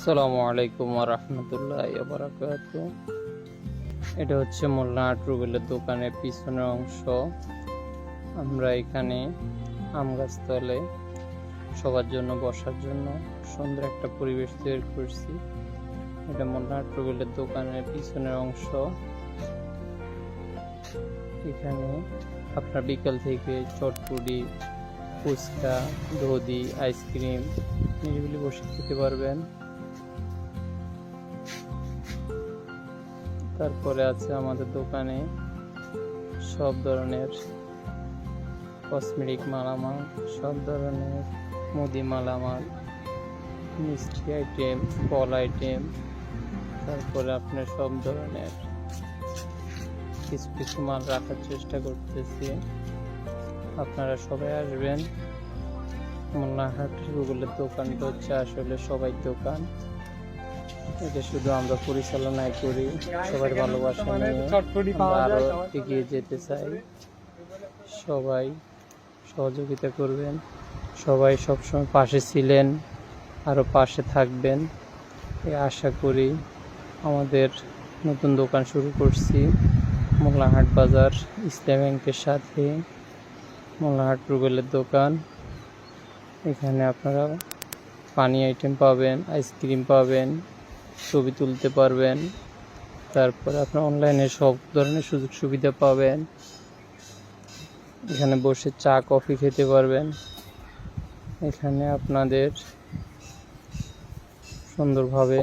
আসসালামু আলাইকুম ওয়া রাহমাতুল্লাহি ওয়া বারাকাতুহু। এটা হচ্ছে মোল্লাহাট রুবেলের দোকানের পিছনের অংশ। আমরা এখানে আম গাছতলে সবার জন্য বসার জন্য সুন্দর একটা পরিবেশ তৈরি করছি। এটা মোল্লাহাট রুবেলের দোকানের পিছনের অংশ। এখানে আপনার বিকাল থেকে চটপটি, ফুচকা, দধি, আইসক্রিম নিরিবিলি বসে খেতে পারবেন। তারপরে আছে আমাদের দোকানে সব ধরনের কসমেটিক মালামাল, সব ধরনের মুদি মালামাল, মিষ্টি আইটেম, ফল আইটেম, তারপরে আপনার সব ধরনের কিছু কিছু মাল রাখার চেষ্টা করতেছি। আপনারা সবাই আসবেন। মোল্লাহাট রুবেলের দোকানটা হচ্ছে আসলে সবাই দোকান। এটা শুধু আমরা পরিচালনায় করি, সবার ভালোবাসা নিয়ে আরো এগিয়ে যেতে চাই। সবাই সহযোগিতা করবেন। সবাই সবসময় পাশে ছিলেন, আরো পাশে থাকবেন এই আশা করি। আমাদের নতুন দোকান শুরু করছি মোল্লাহাট বাজার ইসলামী ব্যাংকের সাথে। মোল্লাহাট রুবেলের দোকান। এখানে আপনারা পানি আইটেম পাবেন, আইসক্রিম পাবেন, ছবি তুলতে পারবেন। তারপরে আপনার অনলাইনে সব ধরনের সুযোগ সুবিধা পাবেন। এখানে বসে চা কফি খেতে পারবেন। এখানে আপনাদের সুন্দরভাবে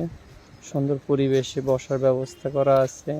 সুন্দর পরিবেশে বসার ব্যবস্থা করা আছে।